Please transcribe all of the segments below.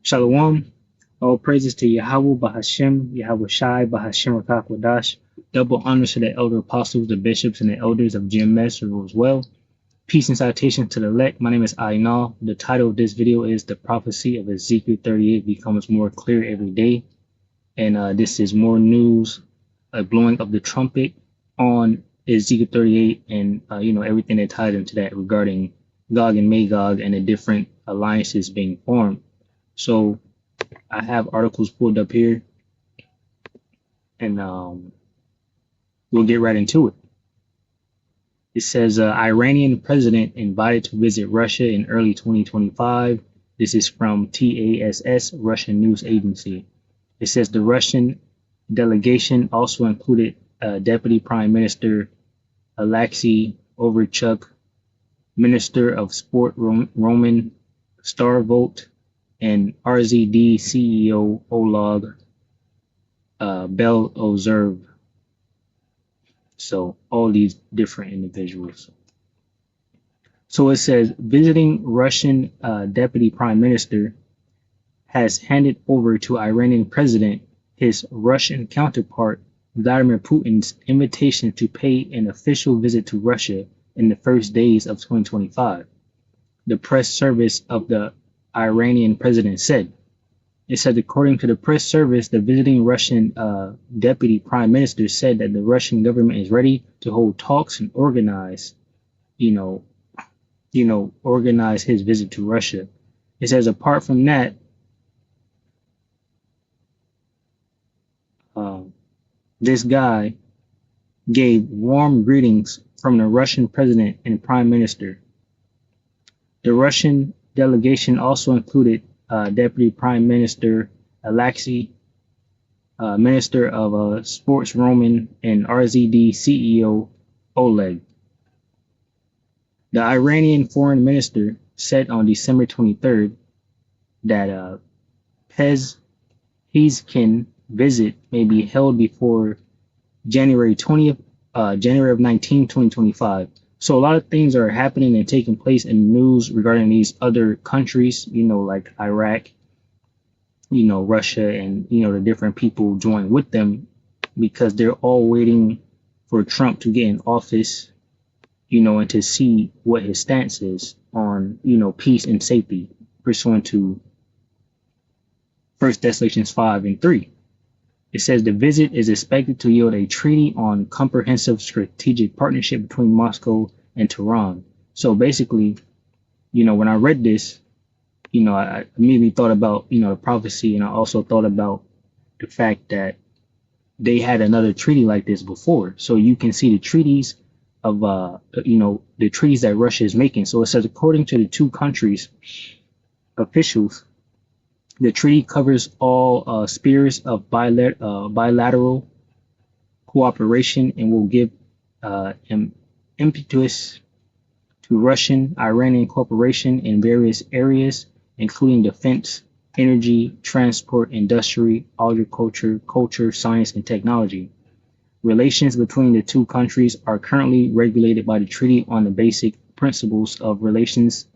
Shalom. All praises to Yahweh Bahashem, Yahweh Shai Bahashem Rakakwadash. Double honors to the elder apostles, the bishops, and the elders of GMS as well. Peace and salutations to the elect. My name is Ainal. The title of this video is The Prophecy of Ezekiel 38 Becomes More Clear Every Day. And this is more news, a blowing of the trumpet on Ezekiel 38 and, everything that ties into that regarding Gog and Magog and the different alliances being formed. So I have articles pulled up here, and we'll get right into it. It says Iranian president invited to visit Russia in early 2025. This is from TASS, Russian news agency. It says the Russian delegation also included Deputy Prime Minister Alexei Overchuk, Minister of Sport Roman Starvolt, and RZD CEO Oleg Belozerv. So all these different individuals. So it says visiting Russian Deputy Prime Minister has handed over to Iranian President his Russian counterpart Vladimir Putin's invitation to pay an official visit to Russia in the first days of 2025. The press service of the Iranian president said. It said, according to the press service, the visiting Russian deputy prime minister said that the Russian government is ready to hold talks and organize his visit to Russia. It says, apart from that, this guy gave warm greetings from the Russian president and prime minister. The Russian delegation also included Deputy Prime Minister Alexei, Minister of Sports Roman, and RZD CEO Oleg. The Iranian foreign minister said on December 23rd that Pezeshkian visit may be held before January 19, 2025. So a lot of things are happening and taking place in the news regarding these other countries, like Iraq, Russia, and, the different people join with them because they're all waiting for Trump to get in office, and to see what his stance is on, peace and safety pursuant to 1 Thessalonians 5:3. It says the visit is expected to yield a treaty on comprehensive strategic partnership between Moscow and Tehran. So basically, when I read this, I immediately thought about, the prophecy, and I also thought about the fact that they had another treaty like this before. So you can see the treaties of, the treaties that Russia is making. So it says, according to the two countries' officials, the treaty covers all spheres of bilateral cooperation and will give impetus to Russian-Iranian cooperation in various areas, including defense, energy, transport, industry, agriculture, culture, science, and technology. Relations between the two countries are currently regulated by the Treaty on the Basic Principles of Relations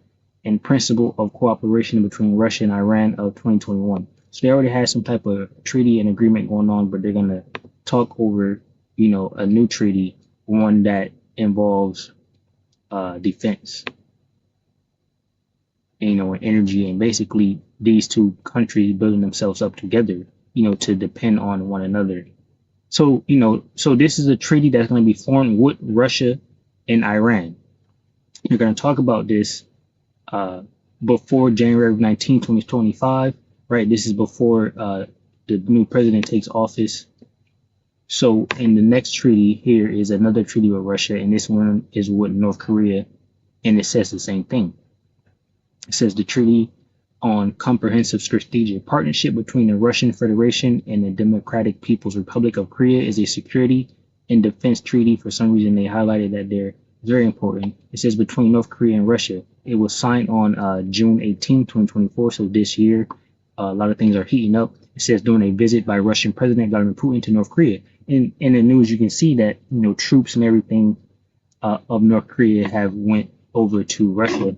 and Principle of Cooperation between Russia and Iran of 2021. So they already had some type of treaty and agreement going on, but they're going to talk over, a new treaty, one that involves defense, and energy, and basically these two countries building themselves up together, to depend on one another. So, so this is a treaty that's going to be formed with Russia and Iran. You're going to talk about this before January 19, 2025, right? This is before the new president takes office. So in the next treaty here is another treaty with Russia, and this one is with North Korea, and it says the same thing. It says the Treaty on Comprehensive Strategic Partnership between the Russian Federation and the Democratic People's Republic of Korea is a security and defense treaty. For some reason, they highlighted that they're very important. It says between North Korea and Russia. It was signed on June 18, 2024, so this year. A lot of things are heating up. It says during a visit by Russian President Vladimir Putin to North Korea. In the news, you can see that troops and everything of North Korea have went over to Russia,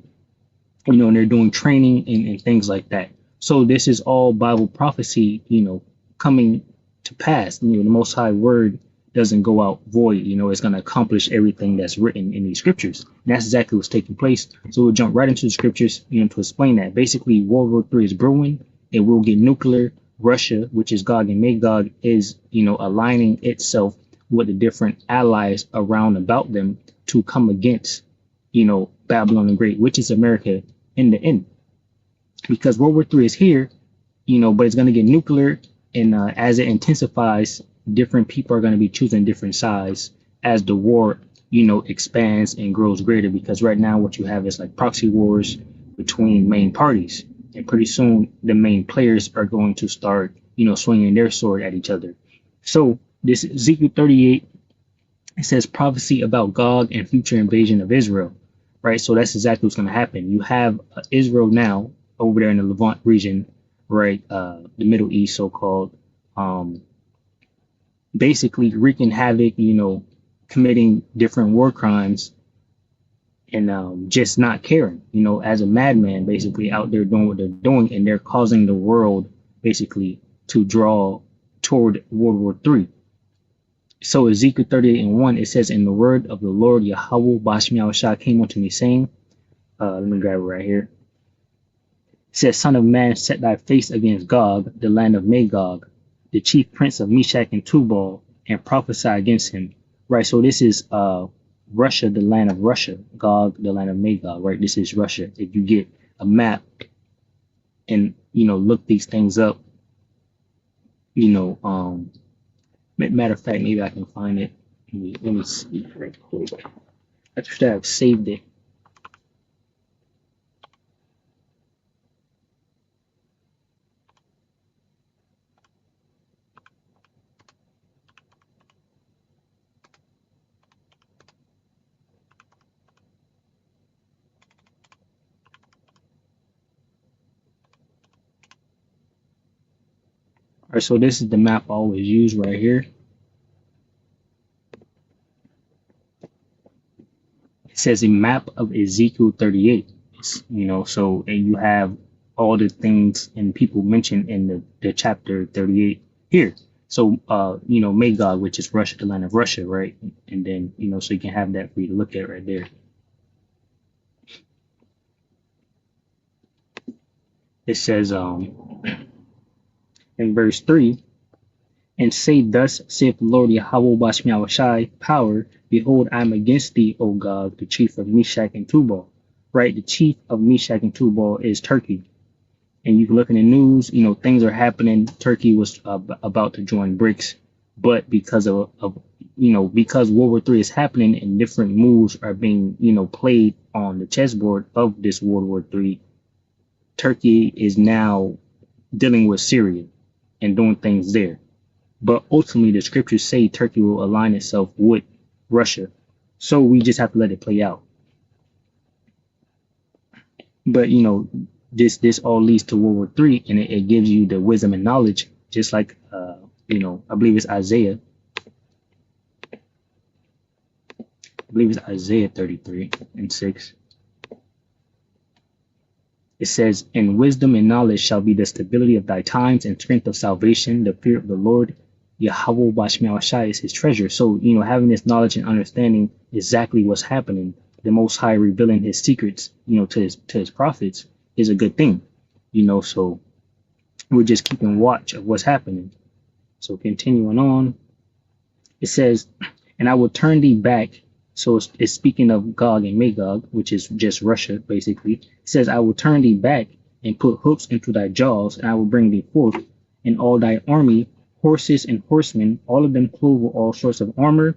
and they're doing training and things like that. So this is all Bible prophecy, coming to pass. The Most High Word doesn't go out void. It's going to accomplish everything that's written in these scriptures. And that's exactly what's taking place. So we'll jump right into the scriptures, to explain that. Basically, World War III is brewing. It will get nuclear. Russia, which is Gog and Magog, is, aligning itself with the different allies around about them to come against, Babylon the Great, which is America in the end. Because World War III is here, but it's going to get nuclear. And as it intensifies, different people are going to be choosing different sides as the war, expands and grows greater. Because right now, what you have is like proxy wars between main parties. And pretty soon, the main players are going to start, swinging their sword at each other. So this Ezekiel 38, it says prophecy about Gog and future invasion of Israel, right? So that's exactly what's going to happen. You have Israel now over there in the Levant region, right? The Middle East, so-called, basically wreaking havoc, committing different war crimes and just not caring, as a madman, basically out there doing what they're doing, and they're causing the world basically to draw toward World War III. So Ezekiel 38:1, it says, "In the word of the Lord Yahweh Bashmiel Shah came unto me, saying," let me grab it right here. It says, "Son of man, set thy face against Gog, the land of Magog, the chief prince of Meshach and Tubal, and prophesy against him." Right. So this is Russia, the land of Russia, Gog, the land of Magog. Right. This is Russia. If you get a map and look these things up, matter of fact, maybe I can find it. Let me see right quick. I should have saved it. All right, so this is the map I always use right here. It says a map of Ezekiel 38. So and you have all the things and people mentioned in the chapter 38 here. So Magog, which is Russia, the land of Russia, right? And then so you can have that for you to look at right there. It says in verse 3, "And say, Thus saith the Lord Yahweh Bashmiel Shai, power, behold, I am against thee, O Gog, the chief of Meshach and Tubal." Right? The chief of Meshach and Tubal is Turkey. And you can look in the news, things are happening. Turkey was about to join BRICS, but because because World War III is happening and different moves are being, played on the chessboard of this World War III, Turkey is now dealing with Syria and doing things there. But ultimately, the scriptures say Turkey will align itself with Russia. So we just have to let it play out. But, this all leads to World War III, and it gives you the wisdom and knowledge, just like, I believe it's Isaiah. I believe it's Isaiah 33:6. It says, "And wisdom and knowledge shall be the stability of thy times, and strength of salvation, the fear of the Lord. Yahweh Bashmiel Shai is his treasure." So, having this knowledge and understanding exactly what's happening, the Most High revealing his secrets, to his prophets is a good thing, so we're just keeping watch of what's happening. So continuing on, it says, "And I will turn thee back." So it's speaking of Gog and Magog, which is just Russia, basically. It says, "I will turn thee back and put hooks into thy jaws, and I will bring thee forth, and all thy army, horses and horsemen, all of them clothed with all sorts of armor,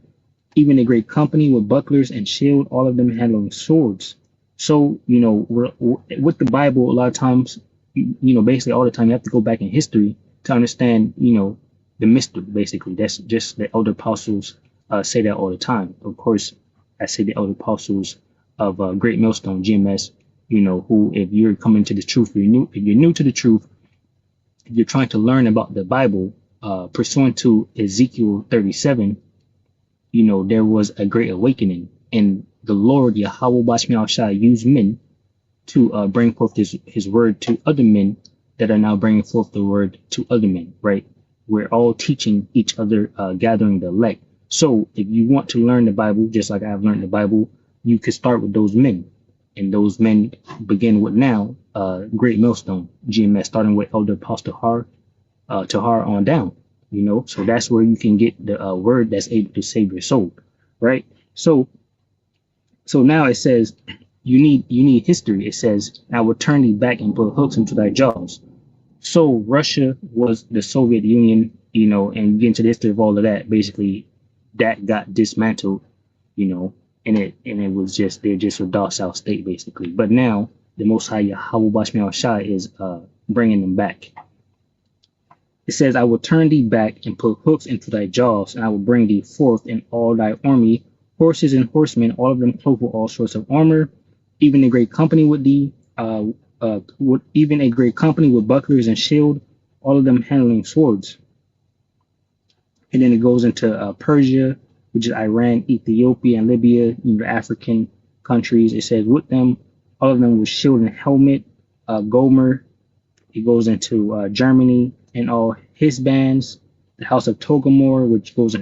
even a great company with bucklers and shield, all of them handling swords." So, with the Bible, a lot of times, basically all the time, you have to go back in history to understand, the mystery, basically. That's just the elder apostles say that all the time. Of course, I say the elder apostles of Great Millstone, GMS, who, if you're coming to the truth, if you're new to the truth, if you're trying to learn about the Bible, pursuant to Ezekiel 37, there was a great awakening, and the Lord Yahweh Bashmiel Shai used men to bring forth his word to other men that are now bringing forth the word to other men, right? We're all teaching each other, gathering the elect. So if you want to learn the Bible, just like I've learned the Bible, you could start with those men. And those men begin with now, Great Millstone, GMS, starting with Elder Apostle Tahar on down, so that's where you can get the word that's able to save your soul, right? So now it says you need history. It says, I will turn thee back and put hooks into thy jaws. So Russia was the Soviet Union, and you get into the history of all of that. Basically, that got dismantled, and it was just they're just a docile state basically. But now the Most High Yahweh Bashmi Shai is bringing them back. It says, I will turn thee back and put hooks into thy jaws, and I will bring thee forth in all thy army, horses and horsemen, all of them clothed with all sorts of armor, even a great company with thee, even a great company with bucklers and shield, all of them handling swords. And then it goes into Persia, which is Iran, Ethiopia, and Libya, the African countries. It says, with them, all of them with shield and helmet, Gomer. It goes into Germany and all his bands, the house of Togomor, which goes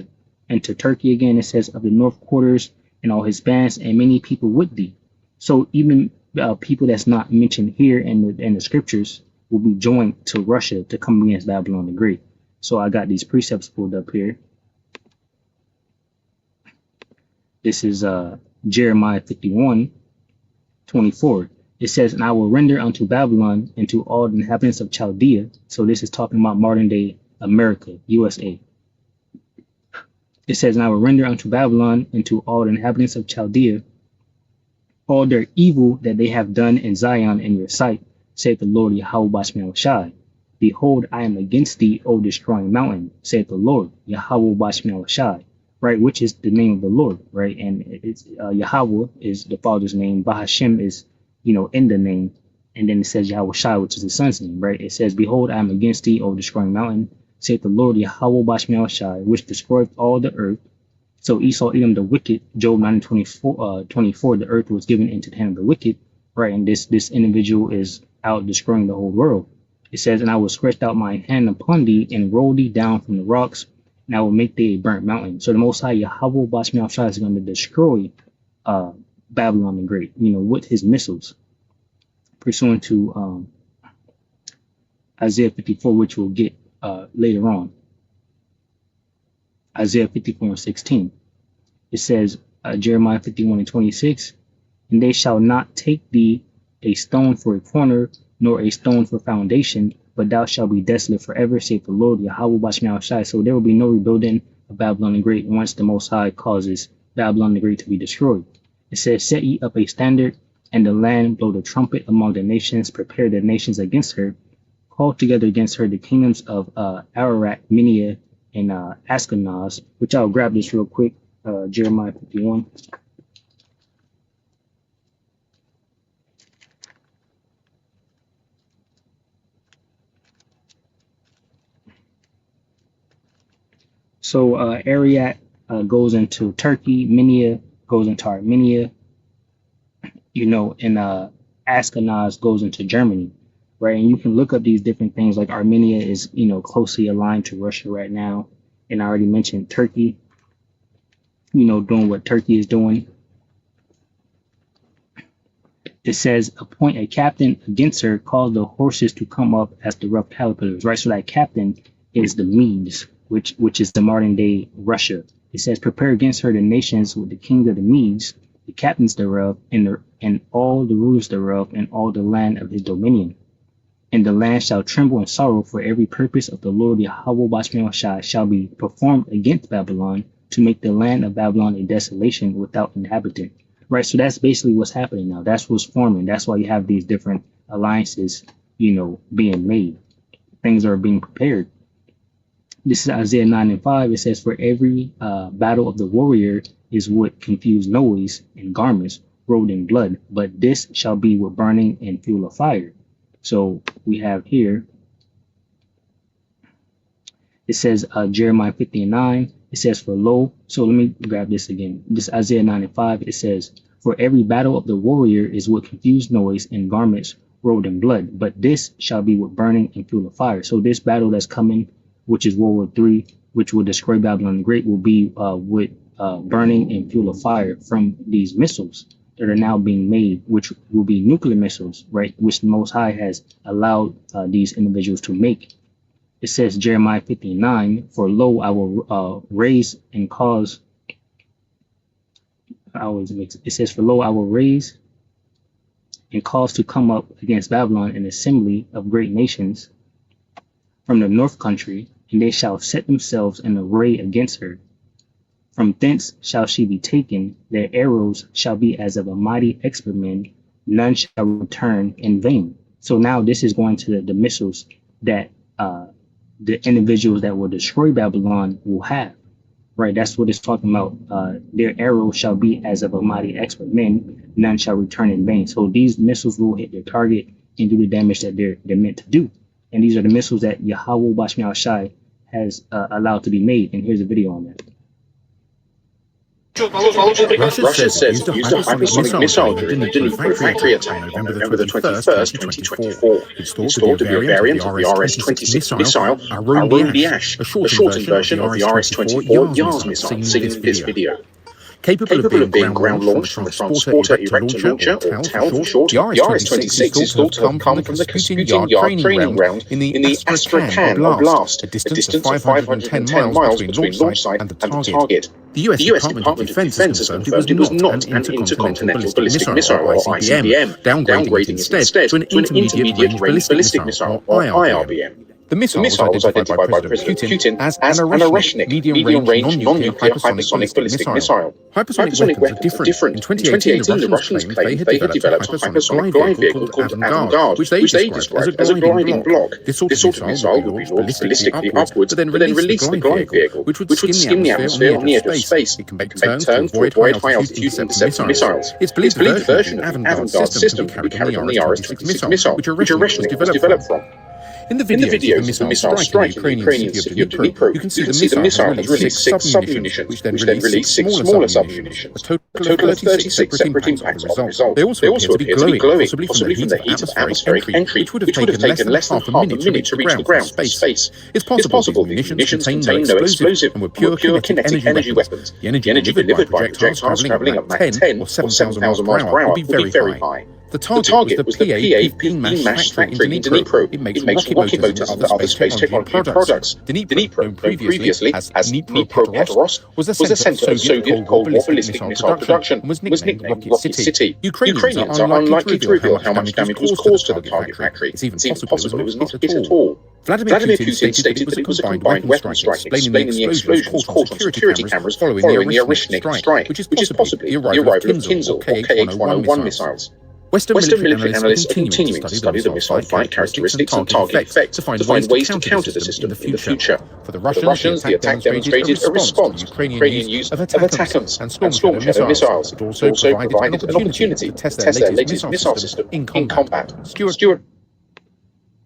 into Turkey again. It says, of the north quarters and all his bands, and many people with thee. So even people that's not mentioned here in the scriptures will be joined to Russia to come against Babylon the Great. So I got these precepts pulled up here. This is Jeremiah 51:24. It says, and I will render unto Babylon and to all the inhabitants of Chaldea. So this is talking about modern day America, USA. It says, and I will render unto Babylon and to all the inhabitants of Chaldea all their evil that they have done in Zion in your sight, saith the Lord Yahweh Bashmi Shai. Behold, I am against thee, O destroying mountain, saith the Lord Yahweh Bashmi Shai. Right, which is the name of the Lord, right? And it's Yahweh is the Father's name. Bahashem is, in the name. And then it says Yahweh Shai, which is the Son's name, right? It says, behold, I am against thee, O destroying mountain, saith the Lord Yahweh Bashmi Shai, which destroyed all the earth. So Esau, Edom, the wicked, Job 9:24, the earth was given into the hand of the wicked, right? And this individual is out destroying the whole world. It says, and I will stretch out my hand upon thee and roll thee down from the rocks, and I will make thee a burnt mountain. So the Most High Yahweh Bashmi Shai is going to destroy Babylon the Great, with his missiles, pursuant to Isaiah 54, which we'll get later on. Isaiah 54:16. It says, Jeremiah 51:26, and they shall not take thee a stone for a corner, nor a stone for foundation, but thou shalt be desolate forever, saith the Lord Yahweh Bashmi Shai. So there will be no rebuilding of Babylon the Great once the Most High causes Babylon the Great to be destroyed. It says, set ye up a standard, and the land blow the trumpet among the nations, prepare the nations against her, call together against her the kingdoms of Ararat, Minia, and Ashkenaz, which I'll grab this real quick, Jeremiah 51. So Ararat goes into Turkey, Minia goes into Armenia, and Ashkenaz goes into Germany, right? And you can look up these different things, like Armenia is, closely aligned to Russia right now. And I already mentioned Turkey, doing what Turkey is doing. It says, appoint a captain against her, cause the horses to come up as the rough caterpillars, right? So that captain is the Medes, which is the modern day Russia. It says, prepare against her the nations with the kings of the Medes, the captains thereof, and all the rulers thereof, and all the land of his dominion. And the land shall tremble in sorrow, for every purpose of the Lord Yahweh Bashmi Shai shall be performed against Babylon, to make the land of Babylon a desolation without inhabitant. Right, so that's basically what's happening now. That's what's forming. That's why you have these different alliances, being made. Things are being prepared. This is Isaiah 9:5. It says, for every battle of the warrior is with confused noise and garments rolled in blood, but this shall be with burning and fuel of fire. So we have here, it says Jeremiah 50:9. It says, for lo, so let me grab this again. This Isaiah 9:5. It says, for every battle of the warrior is with confused noise and garments robed in blood, but this shall be with burning and fuel of fire. So this battle that's coming, which is World War III, which will destroy Babylon the Great, will be with burning and fuel of fire from these missiles that are now being made, which will be nuclear missiles, right? Which the Most High has allowed these individuals to make. It says Jeremiah 59, for lo, I will raise and cause. It says, for lo, I will raise and cause to come up against Babylon an assembly of great nations from the north country, and they shall set themselves in array against her. From thence shall she be taken, their arrows shall be as of a mighty expert man, none shall return in vain. So now this is going to the missiles that the individuals that will destroy Babylon will have, right? That's what it's talking about. Their arrows shall be as of a mighty expert man, none shall return in vain. So these missiles will hit their target and do the damage that they're meant to do. And these are the missiles that Yahweh Bashmi Al-Shai has allowed to be made. And here's a video on that. Russia says it used a hypersonic missile during the Dnipro factory attack on November the 21st, 2024. It's thought to be a variant of the RS-26 missile, Harun Biash, a shortened version of the RS-24 Yars missile seen in this video. Capable of being ground-launched from the Transporter Erector Launcher, or TAL for short, the RS-26 is thought to have come from the Rasputin Yard training ground in the Astrakhan Oblast, a distance of 510 miles between launch site and the target. The US Department of Defense has confirmed it was not an intercontinental ballistic missile, or ICBM, downgrading it instead to an intermediate-range ballistic missile, or IRBM. The missile was identified by President Putin as an Areshnik, medium-range, non-nuclear hypersonic ballistic missile. Hypersonic weapons are different. In 2018, the Russians claimed they had developed a hypersonic glide vehicle called Avangard, which they described as a gliding block. This sort of missile would be launched ballistically upwards, but then release the glide vehicle, which would skim the atmosphere on the edge of space. It can make turns to avoid high-altitude interceptor missiles. It's believed the version of the Avangard system can be carried on the RS-26 missile, which Areshnik was developed from. In the videos of the missile striking the Ukrainian city of Dnipro, you can see the missile has released 6 submunitions, which then released 6 smaller submunitions, a total of 36 separate impacts as a result. They also appear to be glowing, possibly from the heat of atmospheric entry, which would have taken less than half a minute to reach the ground from space. It's possible these munitions contain no explosive and were pure kinetic energy weapons. The energy delivered by projectiles travelling at Mach 10 or 7,000 miles per hour would be very high. The target was the PA Beam-Mash factory in Dnipro. It makes rocket motors and other space technology products. Dnipro, known previously as Dnipropetrovsk, was the centre of Soviet Cold War ballistic missile production and was nicknamed Rocket City. Ukrainians are unlikely to reveal how much damage was caused to the target factory. It's even possible it was not hit at all. Vladimir Putin stated that it was a combined weapons strike, explaining the explosions caught on security cameras following the Areshnik strike, which is possibly the arrival of Kinzhal or KH-101 missiles. Western military analysts are continuing to study the missile flight characteristics and target effects to find ways to counter the system in the future. For the Russians, the attack demonstrated a response to Ukrainian use of ATACMS and Storm Shadow missiles. It also provided an opportunity to test their latest missile system in combat. Stuart.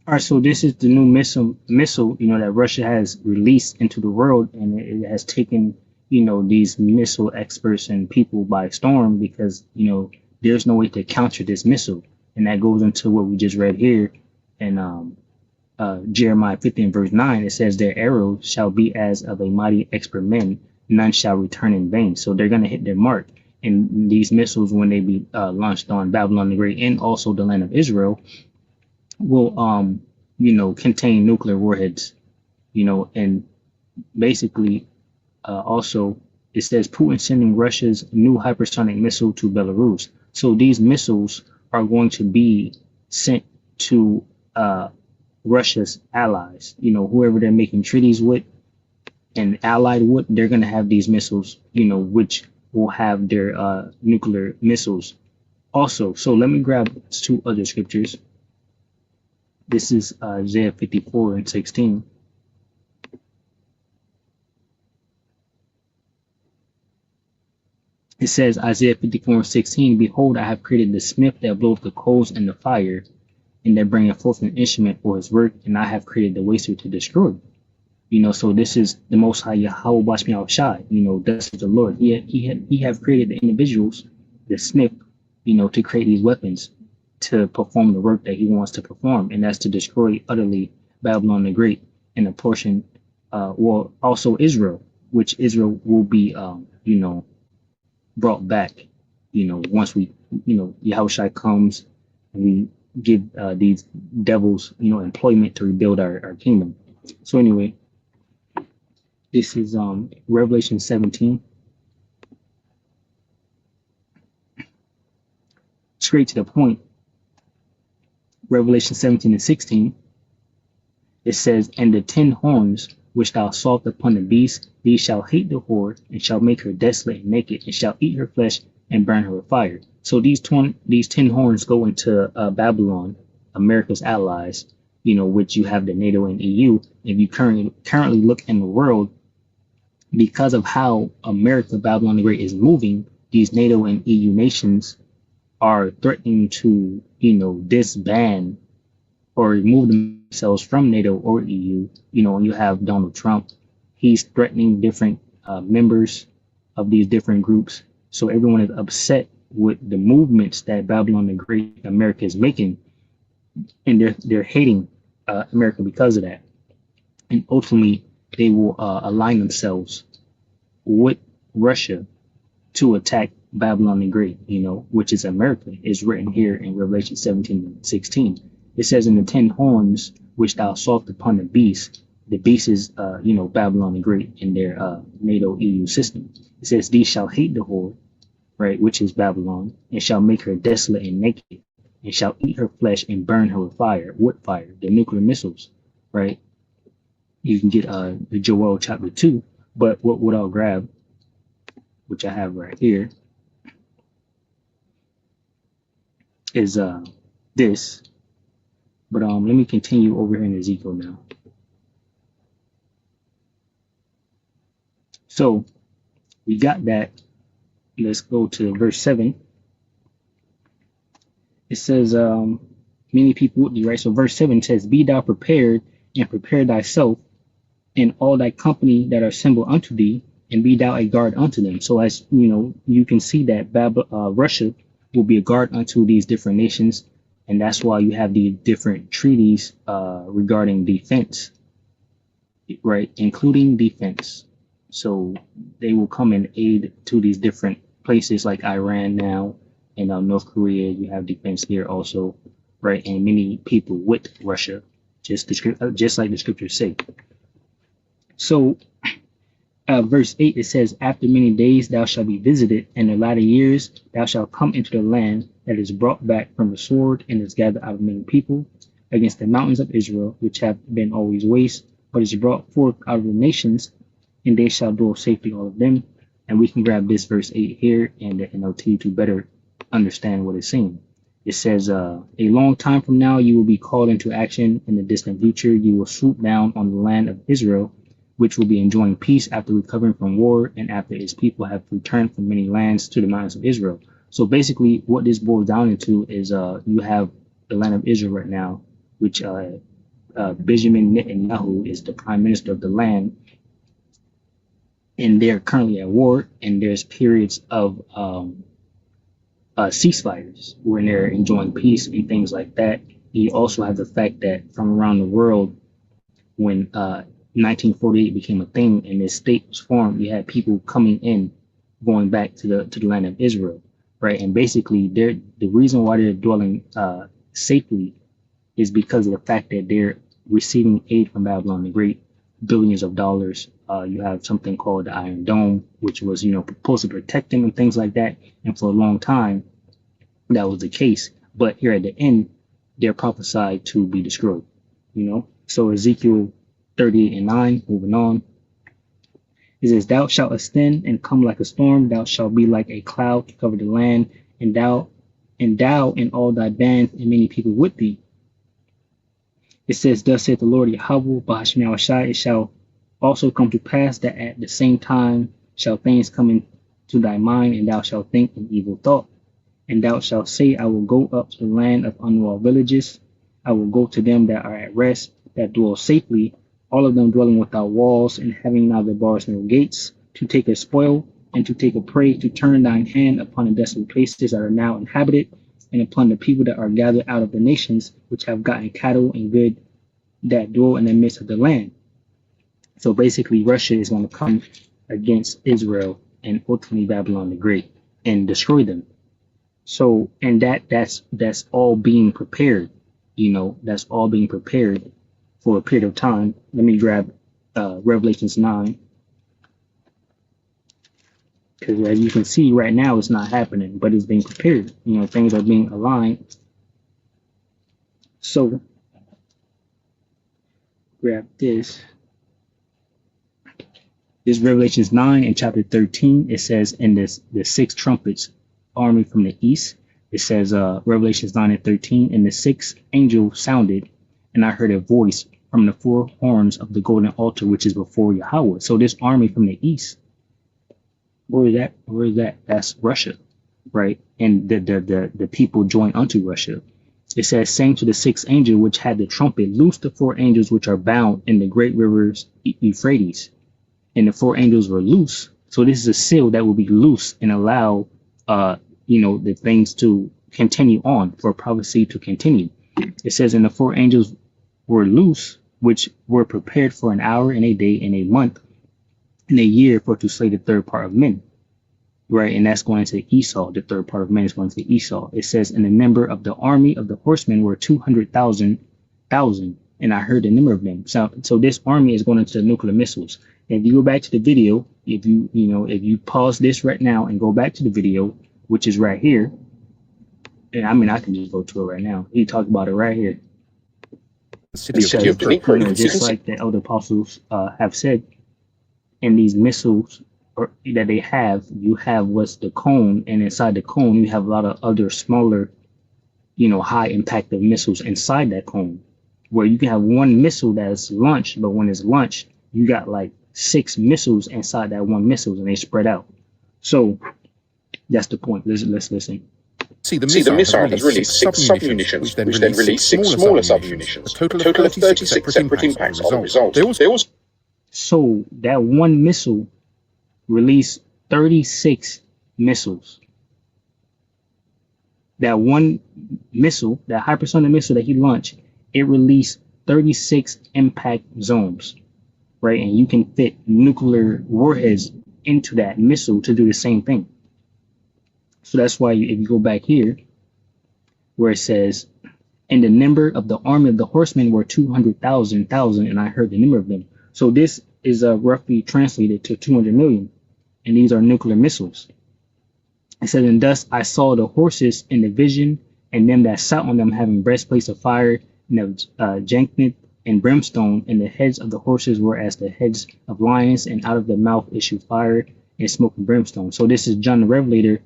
All right, so this is the new missile, that Russia has released into the world, and it has taken, these missile experts and people by storm because, there's no way to counter this missile. And that goes into what we just read here in Jeremiah 15, verse 9. It says, their arrows shall be as of a mighty expert men, none shall return in vain. So they're going to hit their mark. And these missiles, when they be launched on Babylon the Great and also the land of Israel, will, contain nuclear warheads, and basically also it says Putin sending Russia's new hypersonic missile to Belarus. So these missiles are going to be sent to Russia's allies, whoever they're making treaties with and allied with, they're going to have these missiles, which will have their nuclear missiles also. So let me grab 2 other scriptures. This is Isaiah 54 and 16. It says, Isaiah 54 and 16, behold, I have created the smith that bloweth the coals and the fire, and that bringeth forth an instrument for his work, and I have created the waster to destroy. So this is the Most High Yahweh Bashmi Al-Shai. This is the Lord. He have created the individuals, the smith, to create these weapons. to perform the work that he wants to perform, and that's to destroy utterly Babylon the Great and a portion, well, also Israel, which Israel will be, brought back, once we, Yahushua comes and we give these devils, employment to rebuild our kingdom. So anyway, this is Revelation 17. Straight to the point. Revelation 17 and 16. It says, and the 10 horns which thou sawest upon the beast, these shall hate the whore, and shall make her desolate and naked, and shall eat her flesh and burn her with fire. So these 10 horns go into Babylon, America's allies, which you have the NATO and EU. If you currently look in the world, because of how America, Babylon the Great, is moving, these NATO and EU nations are threatening to, disband or remove themselves from NATO or EU. When you have Donald Trump, he's threatening different members of these different groups. So everyone is upset with the movements that Babylon the Great, America, is making, and they're hating America because of that. And ultimately, they will align themselves with Russia to attack Babylon the Great, which is America, is written here in Revelation 17 and 16. It says, in the 10 horns which thou sawest upon the beast is, Babylon the Great in their NATO EU system. It says, these shall hate the whore, right, which is Babylon, and shall make her desolate and naked, and shall eat her flesh and burn her with fire, the nuclear missiles, right? You can get the Joel chapter 2, but what I'll grab, which I have right here, is this. But let me continue over here in Ezekiel now. So we got that. Let's go to verse 7. It says, many people would be, right? So verse 7 says, be thou prepared, and prepare thyself, and all thy company that are assembled unto thee, and be thou a guard unto them. So as you can see that Russia will be a guard unto these different nations, and that's why you have the different treaties regarding defense, right? Including defense. So they will come and aid to these different places like Iran now, and North Korea. You have defense here also, right? And many people with Russia, just like the scriptures say. So verse 8, it says, after many days thou shalt be visited, and in the latter years thou shalt come into the land that is brought back from the sword, and is gathered out of many people, against the mountains of Israel, which have been always waste, but is brought forth out of the nations, and they shall dwell safely, all of them. And we can grab this verse 8 here and the NLT to better understand what it's saying. It says, a long time from now you will be called into action. In the distant future you will swoop down on the land of Israel, which will be enjoying peace after recovering from war, and after its people have returned from many lands to the mountains of Israel. So basically what this boils down into is you have the land of Israel right now, which Benjamin Netanyahu is the prime minister of the land, and they're currently at war, and there's periods of ceasefires when they're enjoying peace and things like that. You also have the fact that from around the world, when 1948 became a thing and this state was formed, you had people coming in, going back to the land of Israel, right? And basically, the reason why they're dwelling safely is because of the fact that they're receiving aid from Babylon the Great, billions of dollars. You have something called the Iron Dome, which was supposed to protect them and things like that. And for a long time, that was the case. But here at the end, they're prophesied to be destroyed. So Ezekiel 38 and 9, moving on. It says, thou shalt ascend and come like a storm, thou shalt be like a cloud to cover the land, and thou and all thy bands and many people with thee. It says, thus saith the Lord Yahweh, Bahashim Yahushai, it shall also come to pass that at the same time shall things come into thy mind, and thou shalt think an evil thought. And thou shalt say, I will go up to the land of unwalled villages. I will go to them that are at rest, that dwell safely, all of them dwelling without walls, and having neither bars nor gates, to take a spoil, and to take a prey, to turn thine hand upon the desolate places that are now inhabited, and upon the people that are gathered out of the nations, which have gotten cattle and good that dwell in the midst of the land. So basically, Russia is going to come against Israel and ultimately Babylon the Great and destroy them. So, and that's all being prepared. That's all being prepared for a period of time. Let me grab Revelations 9, because as you can see right now, it's not happening, but it's being prepared. Things are being aligned. So, grab this. This Revelations 9 and chapter 13. It says, in the six trumpets, army from the east. It says, Revelations 9 and 13, and the sixth angel sounded, and I heard a voice from the four horns of the golden altar, which is before Yahweh. So this army from the east, where is that? Where is that? That's Russia, right? And the people join unto Russia. It says, saying to the sixth angel, which had the trumpet, loose the four angels which are bound in the great rivers Euphrates. And the four angels were loose. So this is a seal that will be loose and allow, the things to continue on, for prophecy to continue. It says, and the four angels were loose, which were prepared for an hour and a day and a month and a year for to slay the third part of men. Right, and that's going to Esau. The third part of men is going to Esau. It says, and the number of the army of the horsemen were 200,000, and I heard the number of them. So this army is going into nuclear missiles. And if you go back to the video, if you pause this right now and go back to the video, which is right here, and I can just go to it right now. He talked about it right here. Just like the elder apostles have said, in these missiles that they have, you have what's the cone, and inside the cone you have a lot of other smaller, high impact of missiles inside that cone, where you can have one missile that's launched, but when it's launched, you got like 6 missiles inside that one missile, and they spread out. So that's the point. Listen. The missile has released 6 submunitions, which then released 6 smaller submunitions, a total of 36 separate impacts are the result. So that one missile released 36 missiles. That one missile, that hypersonic missile that he launched, it released 36 impact zones, right? And you can fit nuclear warheads into that missile to do the same thing. So that's why if you go back here, where it says, and the number of the army of the horsemen were 200,000, and I heard the number of them. So this is roughly translated to 200 million. And these are nuclear missiles. It says, and thus I saw the horses in the vision, and them that sat on them having breastplates of fire, and of jacinth and brimstone, and the heads of the horses were as the heads of lions, and out of the mouth issued fire and smoke and brimstone. So this is John the Revelator,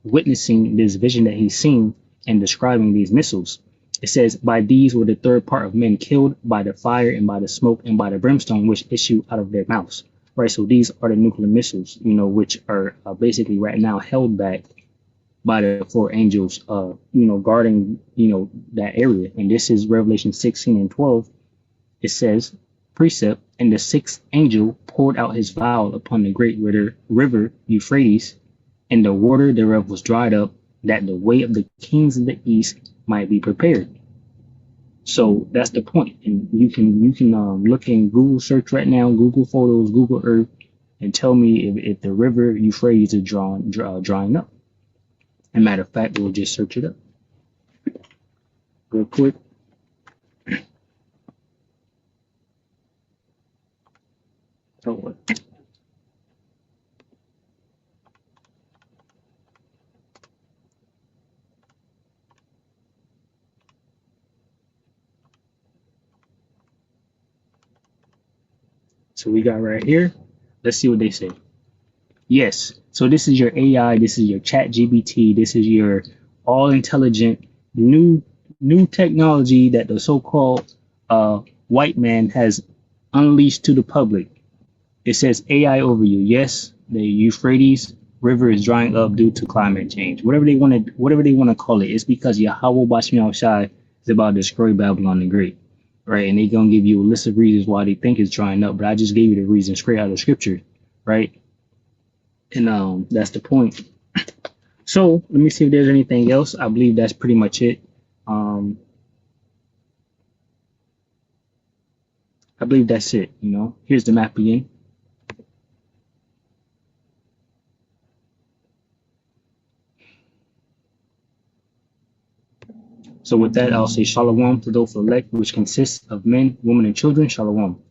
witnessing this vision that he's seen and describing these missiles. It says, by these were the third part of men killed by the fire and by the smoke and by the brimstone which issue out of their mouths. Right, so these are the nuclear missiles, which are basically right now held back by the 4 angels, guarding, that area. And this is Revelation 16 and 12. It says, precept, and the 6th angel poured out his vial upon the great river Euphrates, and the water thereof was dried up, that the way of the kings of the east might be prepared. So that's the point. And you can look in Google search right now, Google Photos, Google Earth, and tell me if the river Euphrates is drying up. As a matter of fact, we'll just search it up real quick. Oh, so we got right here. Let's see what they say. Yes. So this is your AI. This is your Chat GBT. This is your all intelligent new technology that the so-called white man has unleashed to the public. It says AI overview. Yes, the Euphrates River is drying up due to climate change. Whatever they want to call it. It's because Yahweh Bashmi Shai is about to destroy Babylon the Great. Right, and they're gonna give you a list of reasons why they think it's drying up, but I just gave you the reason straight out of scripture, right? And that's the point. So let me see if there's anything else. I believe that's pretty much it. Um, I believe that's it. Here's the map again. So with that, I'll say Shalom to those elect, which consists of men, women, and children. Shalom.